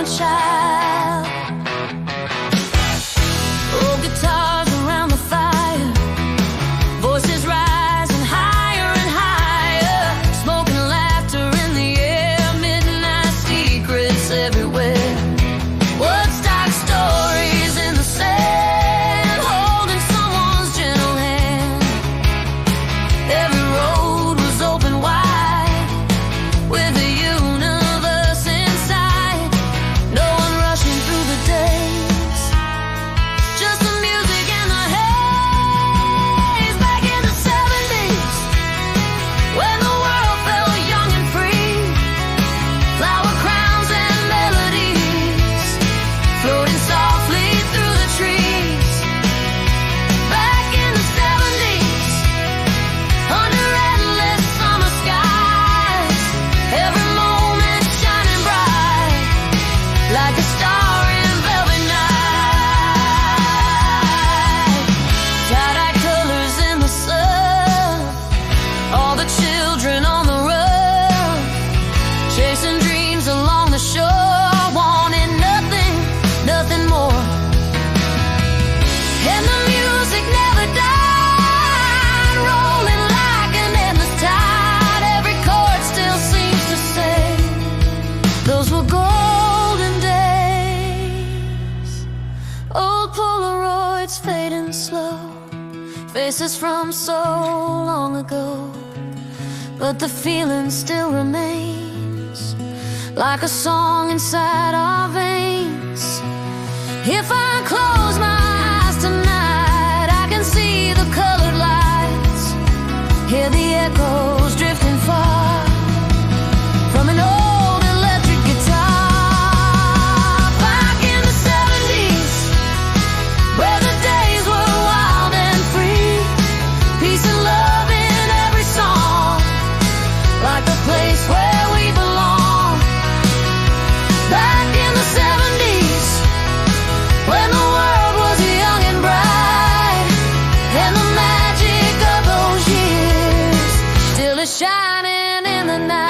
a child. Oh, guitars around the fire, voices rising higher and higher, smoke and laughter in the air, midnight secrets everywhere. Woodstock stories in the sand, holding someone's gentle hand. Every road was open wide, with the universe inside. No one rushing through the days, just the music and the haze. Back in the 70s, when the world felt young and free, flower crowns and melodies floating softly through the trees. Back in the 70s, under endless summer skies, every moment shining bright, like a star in velvet night. Tie-dye colors in the sun, all the children on the run, chasing dreams along the shore, wanting nothing, nothing more. And the music never died, rolling like an endless tide. Every chord still seems to say, those were golden days. Old Polaroids fading slow, faces from so long ago, but the feeling still remains, like a song inside our veins. If I close my eyes tonight, I can see the colored lights, hear the echoes drifting far from an old electric guitar. Back in the 70s, where the days were wild and free, peace and love in every song, like the place where we belong. Back in the 70s, when the world was young and bright, and the magic of those years still is shining in the night.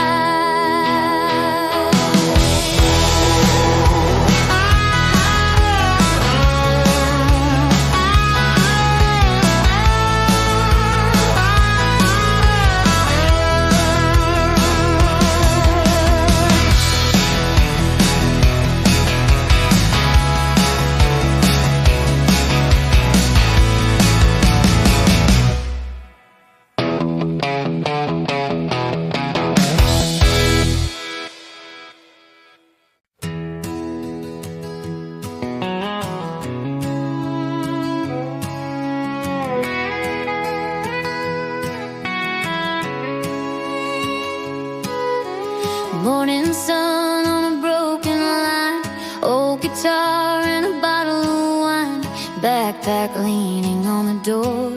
Morning sun on a broken line, old guitar and a bottle of wine, backpack leaning on the door,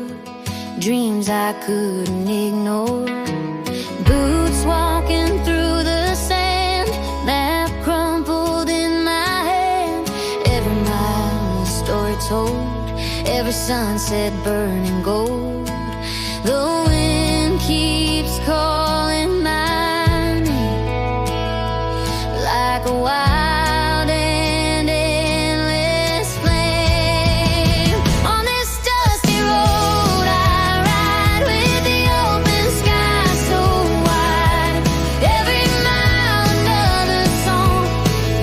dreams I couldn't ignore. Boots walking through the sand, map crumpled in my hand. Every mile a story told, every sunset burning gold. The wind keeps calling my name, like a wild and endless flame. On this dusty road I ride, with the open sky so wide. Every mile another song,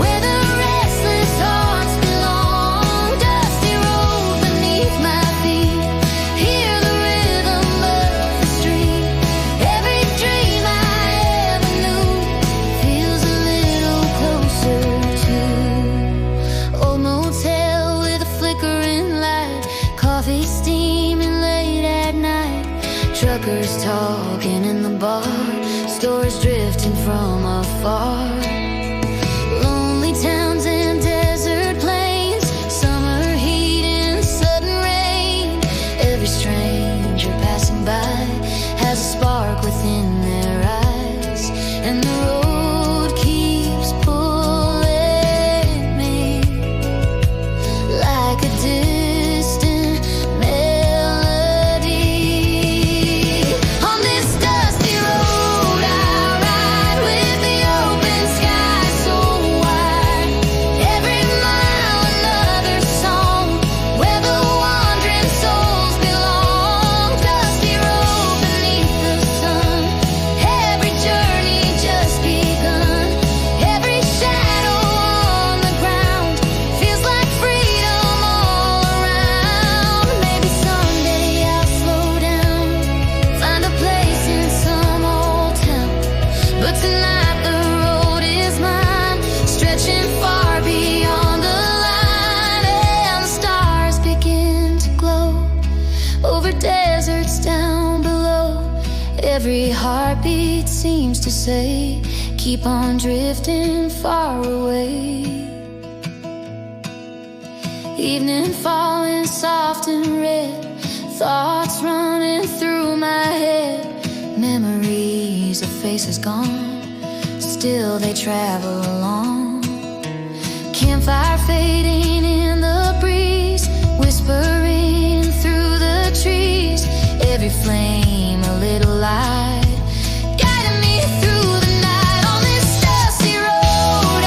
where the restless hearts belong. Dusty road beneath my feet, hear the rhythm of the street. Every dream I ever knew feels a little closer say, keep on drifting far away. Evening falling soft and red, thoughts running through my head. Memories of faces gone, still they travel along. Campfire fading in the breeze, whispering through the trees. Every flame a little light, guiding me through the night. On this dusty road I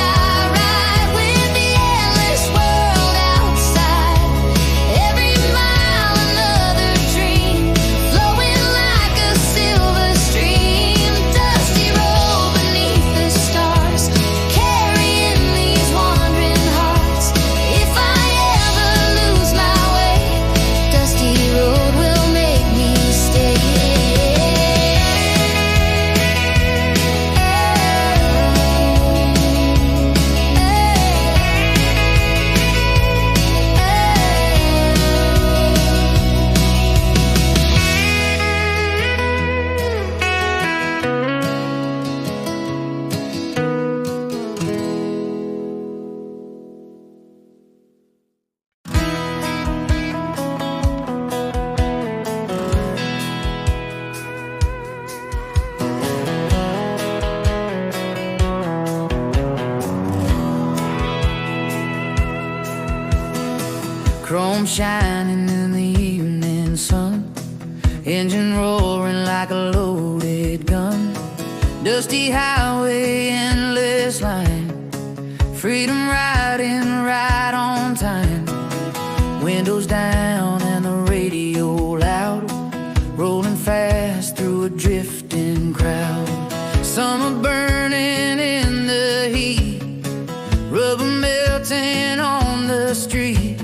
ride with the endless world outside. Every mile another dream, flowing like a silver stream. Dusty road beneath the stars, carrying these wandering hearts. If I ever lose my way, dusty road will make me stay. Chrome shining in the evening sun, engine roaring like a loaded gun. Dusty highway, endless line, freedom riding right on time. Windows down and the radio loud, rolling fast through a drifting crowd. Summer burning in the heat, rubber melting on the street.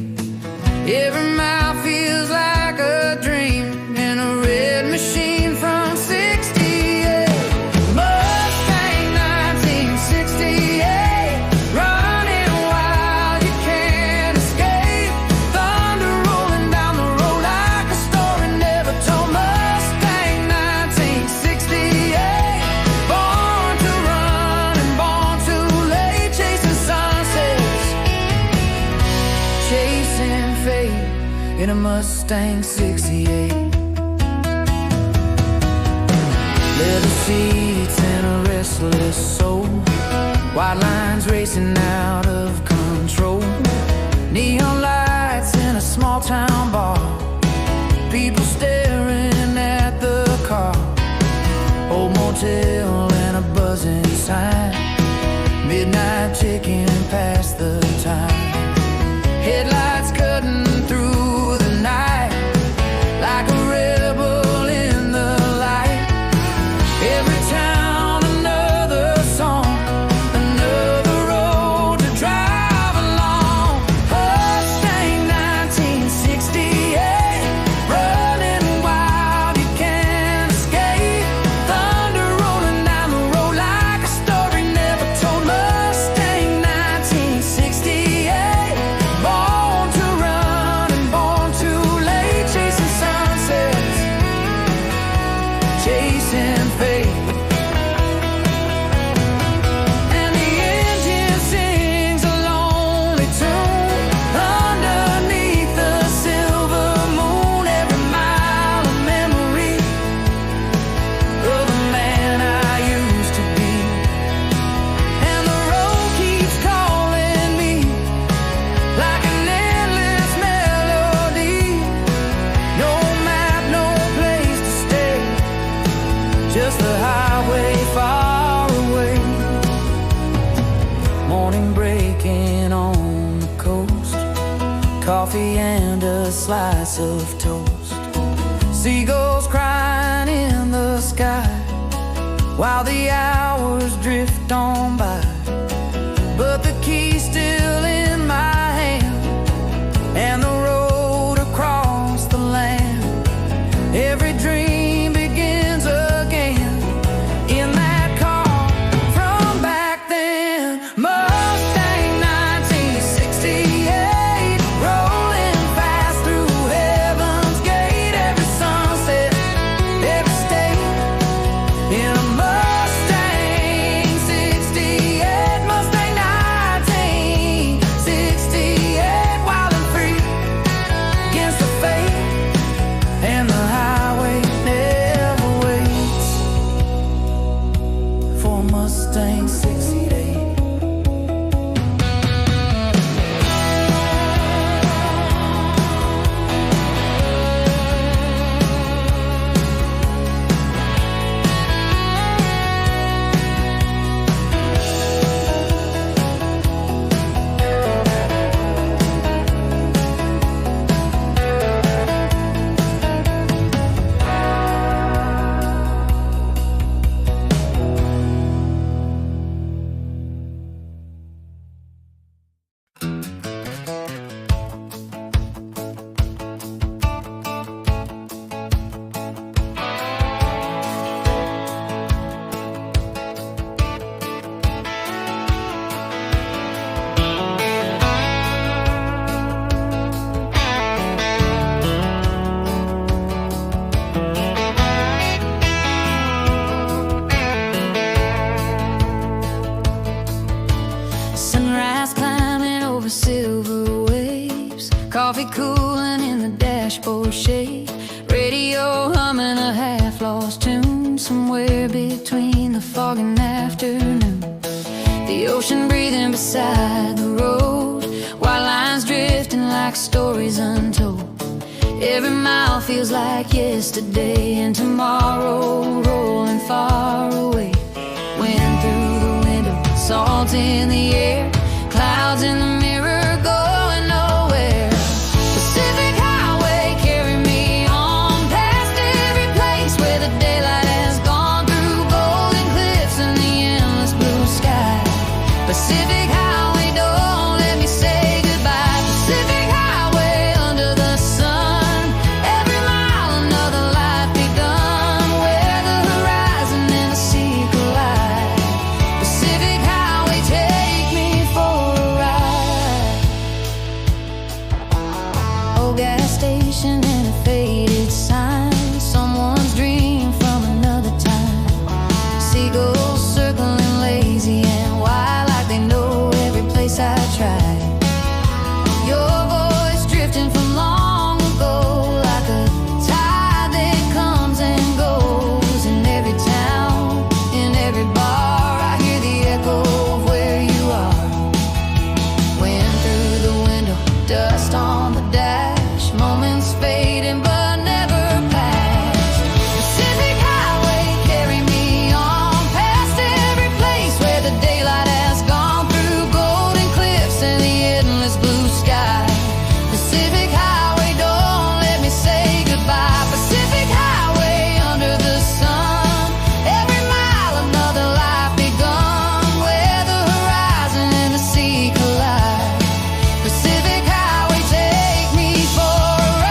Every mile feels like a dream in a red machine from 68. Mustang 1968, running wild, you can't escape. Thunder rolling down the road like a story never told. Mustang 1968, born to run and born too late, chasing sunsets, chasing fate in a Mustang 68. Leather seats and a restless soul, white lines racing out of control. Neon lights in a small town bar, people staring at the car. Old motel and a buzzing sign, midnight ticking past the time. Headlights cutting through the night like a rebel in the light. Every town another song, another road to drive along. Mustang 1968, running wild, you can't escape. Thunder rolling down the road like a story never told. Mustang 1968, born to run and born too late, chasing sunsets, chasing fate. And the engine sings a lonely tune underneath the silver moon. Every mile a memory of the man I used to be. And the road keeps calling me like an endless melody. No map, no place to stay, just the highway far away. Morning breaking on the coast, coffee and a slice of toast. Seagulls crying in the sky while the hours drift on by. But the key's still in my hand, and the road across the land. Every dream begins again in that car from back then. Mustang 1968, rolling fast through heaven's gate. Every sunset, every state in a Mustang Sunrise climbing over silver waves, coffee cooling in the dashboard shade, radio humming a half-lost tune somewhere between the fog and afternoon. The ocean breathing beside the road, white lines drifting like stories untold. Every mile feels like yesterday, and tomorrow rolling far away. Wind through the window, salt in the air, clouds in the mirror going nowhere. Pacific Highway, carry me on past every place where the daylight has gone through golden cliffs and the endless blue sky. Pacific Highway, don't let me say goodbye. Pacific Highway, under the sun, every mile another life begun, where the horizon and the sea collide. Pacific Highway, take me for a ride. Old gas station and a faded sign, someone's dream from another time. Seagulls circling lazy and wild, like they know every place I try. Your voice drifting from long ago, like a tide that comes and goes. In every town, in every bar, I hear the echo of where you are. Wind through the window, dust on the dash, moments fading but never past. Pacific Highway, carry me on past every place where the daylight has gone through golden cliffs and the endless blue sky. Pacific Highway, don't let me say goodbye. Pacific Highway, under the sun, every mile another life begun, where the horizon and the sea collide. Pacific Highway, take me for a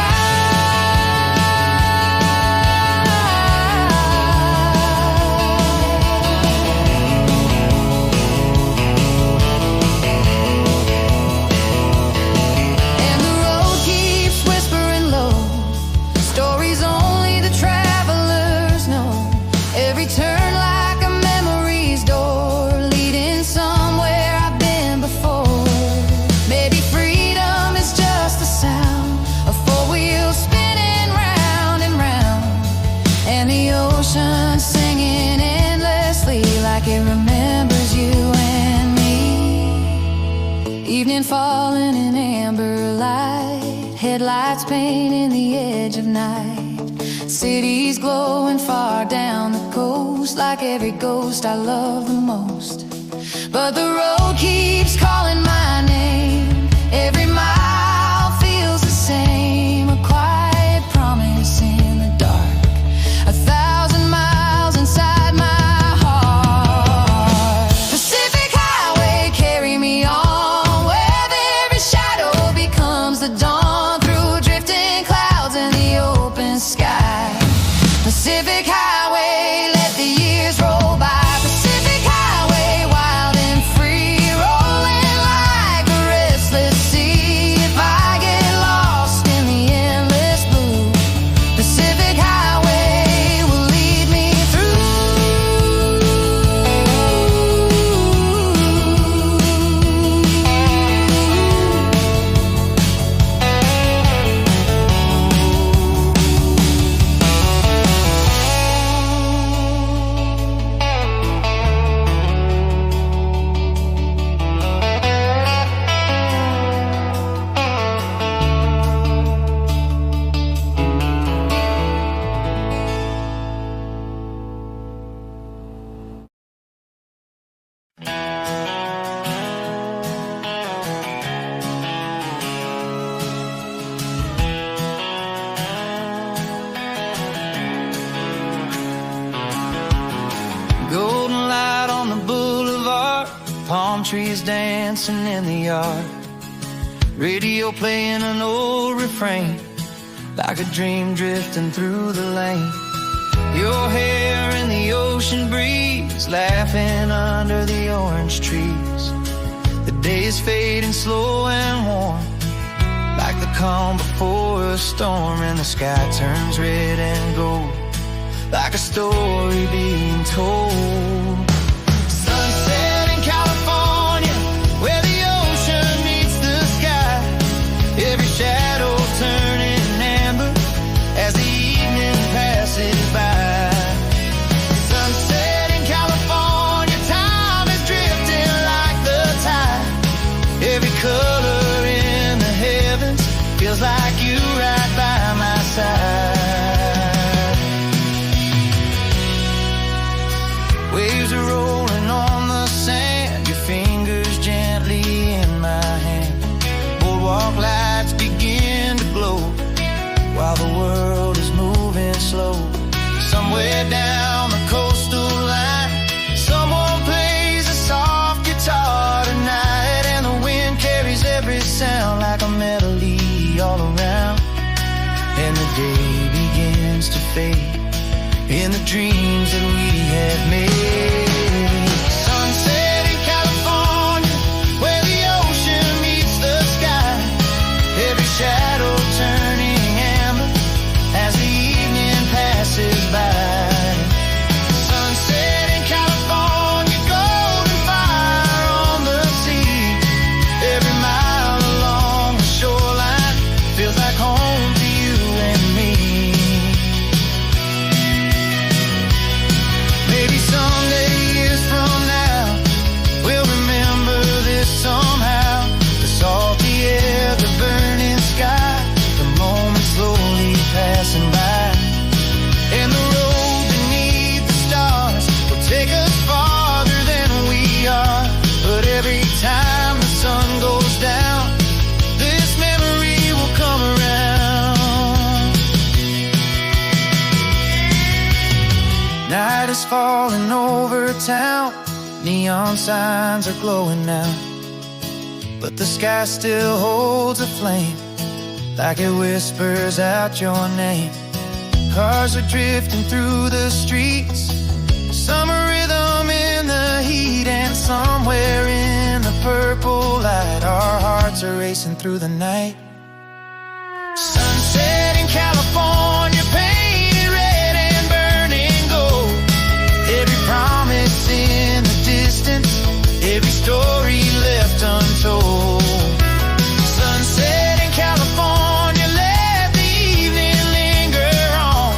And the road keeps whispering low, stories only the travelers know. Every turn like a memory's door, leading somewhere I've been before. Maybe freedom is just a sound, a four wheel spinning round and round, and the ocean singing endlessly like it remembers you and me. Evening falling in amber light, headlights painting the edge of night. Cities glowing far down the coast, like every ghost I love the most. But the road keeps calling my name, every mile feels the same, a quiet promise in the dark, 1,000 miles inside my heart. Pacific Highway, carry me on, where every shadow becomes the dawn, through drifting clouds and the open sky. Pacific Highway, let the years roll by. Pacific Highway, wild and free, rolling like a restless sea. If I get lost in the endless blue, Pacific Highway will lead me golden light on the boulevard, palm trees dancing in the yard, radio playing an old refrain, like a dream drifting through the lane. Your hair in the ocean breeze, laughing under the orange trees. The day is fading slow and warm, like the calm before a storm, and the sky turns red and gold, like a story being told. Sunset in California, color in the heavens. Feels like you right by my side. Waves are rolling on the sand, your fingers gently in my hand. Boardwalk lights begin to glow while the world is moving slow. Somewhere down the coastal line, someone plays a soft guitar tonight, and the wind carries every sound like a melody all around. And the day begins to fade in the dreams that we have made. Sunset in California, where the ocean meets the sky. Every shadow turning amber as the evening passes by. Sunset in California, golden fire on the sea. Every mile along the shoreline feels like home to you and me. Maybe someday, years from now, we'll remember this somehow. The salty air, the burning sky, the moment slowly passing by. And the road beneath the stars will take us farther than we are. But every time the sun goes down, this memory will come around. Night is falling over town, neon signs are glowing now, but the sky still holds a flame, like it whispers out your name. Cars are drifting through the streets, summer rhythm in the heat, and somewhere in the purple light, our hearts are racing through the night. Sunset in California, painted red and burning gold. Every promise in the distance, every story left untold. Sunset in California, let the evening linger on,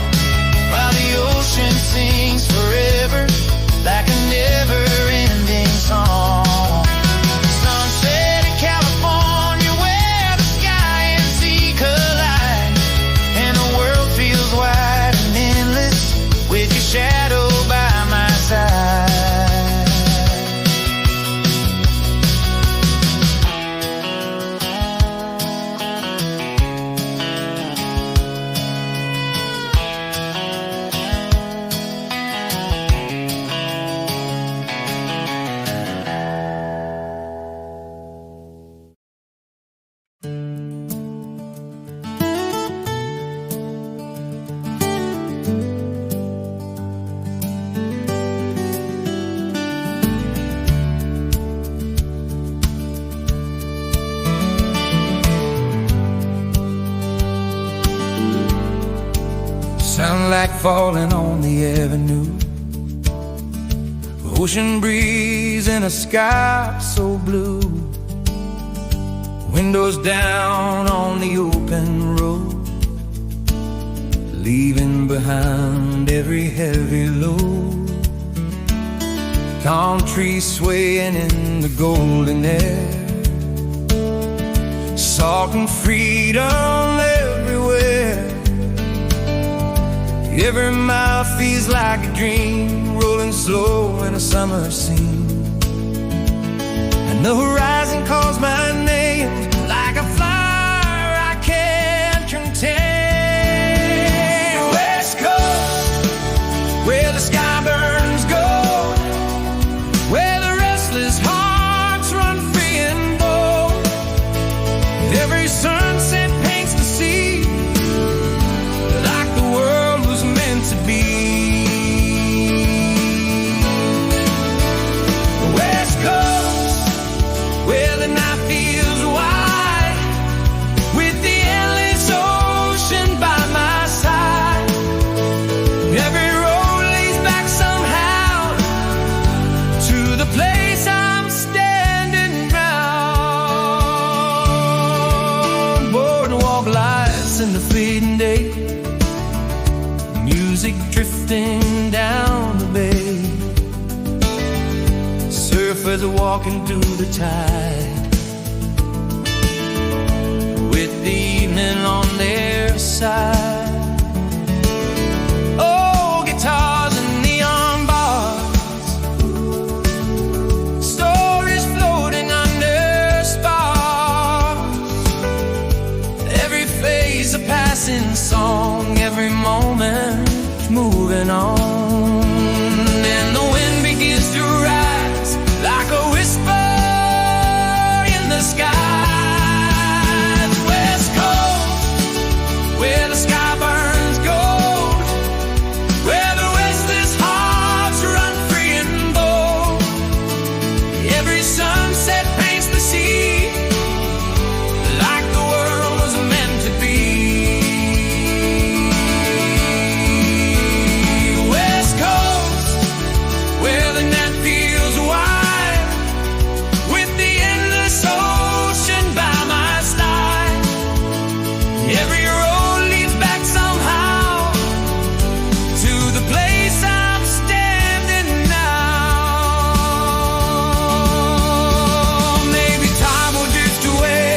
while the ocean sings forever like a never-ending song. Sunset in California, where the sky and sea collide, and the world feels wide and endless with your shadow by my side. Sunlight falling on the avenue, ocean breeze in a sky so blue. Windows down on the open road, leaving behind every heavy load. Palm trees swaying in the golden air, salt and freedom everywhere. Every mile feels like a dream, rolling slow in a summer scene. And the horizon calls my name like a flyer I can't contain. West Coast, where the sky burns gold, where the restless hearts run free and bold. Every sunset paints the sea like the world was meant to be. West Coast, where the night feels wide, with the endless ocean by my side. Every road leads back somehow to the place I'm standing round. Boardwalk lights in the fading day, music drifting down the bay. Surfers walking through the tide, side. Oh, guitars and neon bars, stories floating under stars. Every phase a passing song, every moment moving on. And the wind begins to rise like a whisper in the sky. West Coast, where the sky burns gold, where the restless hearts run free and bold. Every sunset paints the sea like the world was meant to be. West Coast, where the net feels wide, with the endless ocean by my side. Every road leads back somehow to the place I'm standing now. Maybe time will drift away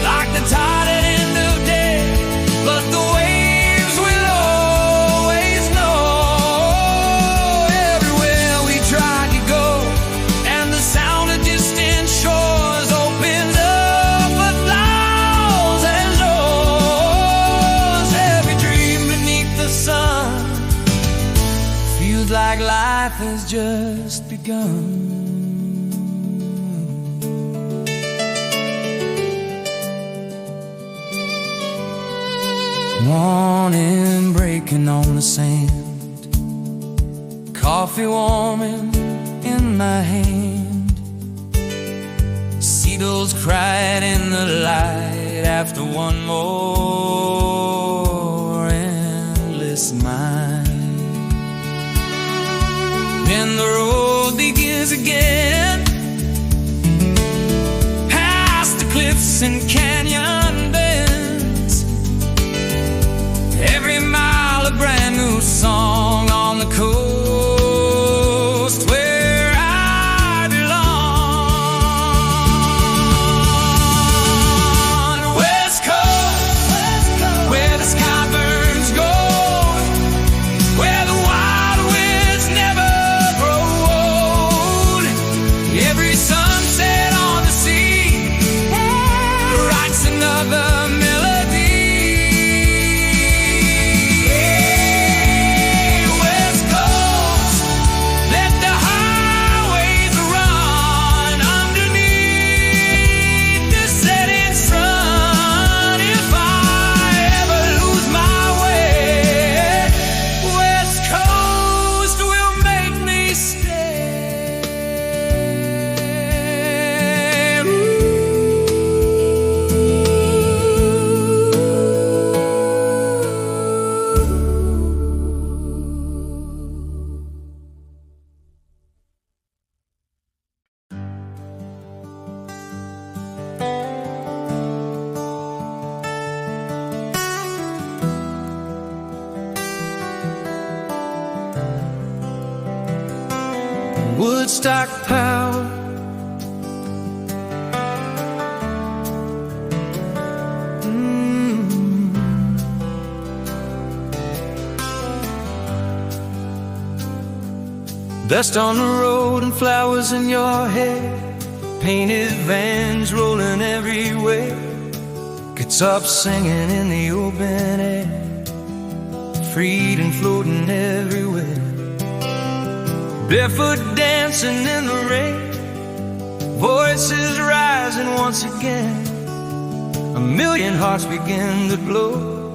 like the tide at end of day, but the waves will always know. Everywhere we try to go, and the sound of distant shores opens up a thousand doors. Every dream beneath the sun feels like life has just begun. Morning breaking on the sand, coffee warming in my hand. Seagulls cried in the light after one more endless mile. Then the road begins again, past the cliffs and canyon bends. Every mile a brand new song on the coast where I belong. West Coast, where the sky burns gold, where the wild winds never grow old. Every sunset on the sea writes another melody. West Coast, let the highways run underneath the setting sun. If I ever lose my way, West Coast will make me stay. Woodstock power, dust on the road and flowers in your hair, painted vans rolling everywhere, guitar singing in the open air, freed and floating everywhere. Barefoot dancing in the rain, voices rising once again. A million hearts begin to glow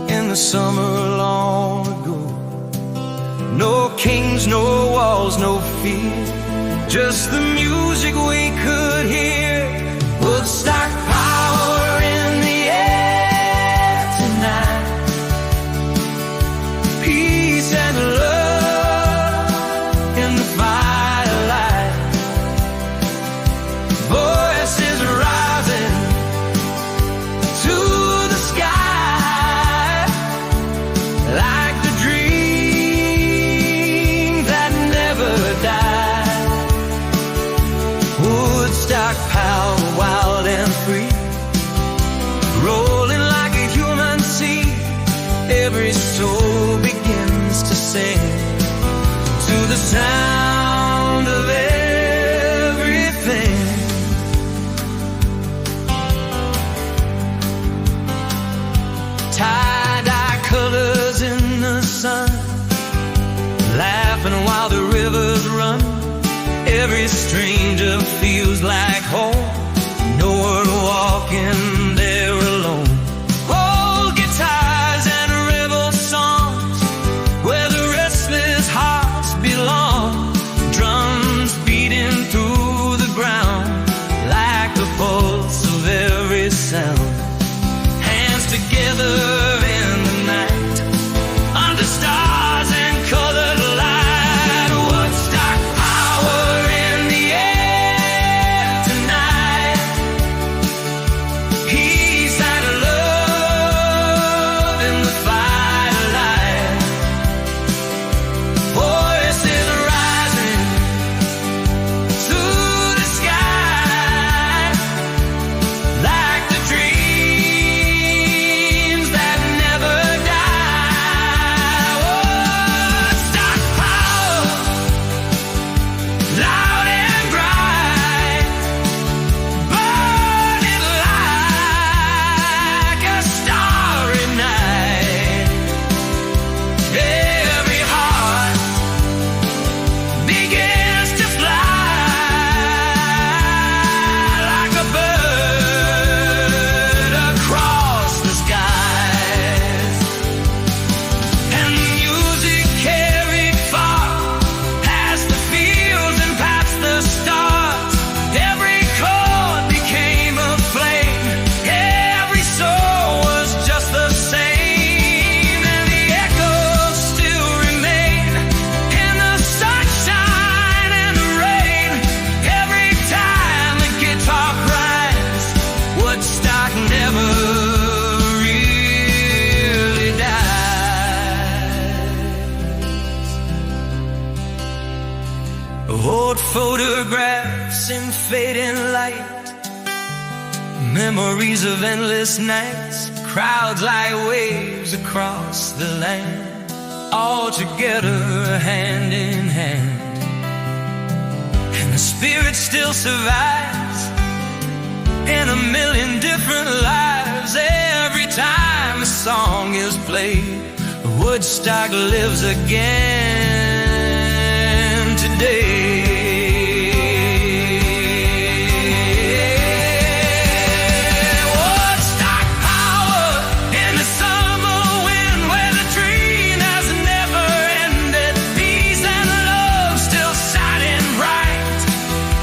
in the summer long ago. No kings, no walls, no fear, just the music we could hear. Woodstock power in the air tonight, peace and love in the firelight. Voices rising to the sky like the dream that never died. Woodstock power. sound of everything. Tie-dye colors in the sun, laughing while the rivers run. Every stranger feels like home, no one walking there alone. Old guitars and rebel songs, where the restless hearts belong. Drums beating through the ground, like the pulse of every sound. Hands together in the night, under stars and colored light. Woodstock power in the air tonight. Peace and love in the firelight. Voices rising to the sky, like the dreams that never die. Woodstock power, loud and bright, burning like a starry night. Every heart begins to fly like a bird across the skies. And the music carried far, past the fields and past the stars. Every chord became a flame, every soul was just the same. And the echoes still remain in the sunshine and the rain. Every time the guitar cries, Woodstock never really dies. Old photographs in fading light, memories of endless nights, crowds like waves across the land, all together hand in hand. And the spirit still survives in a million different lives. Every time a song is played, Woodstock lives again today. Woodstock power in the summer wind, where the dream has never ended. Peace and love still shining bright,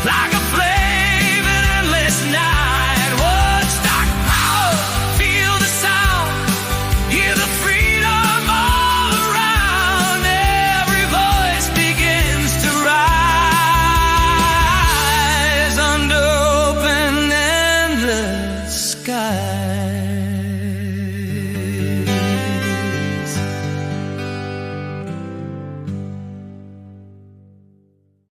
like a flame in endless night. Woodstock power, feel the sound, hear the freedom all around. Every voice begins to rise under open endless skies.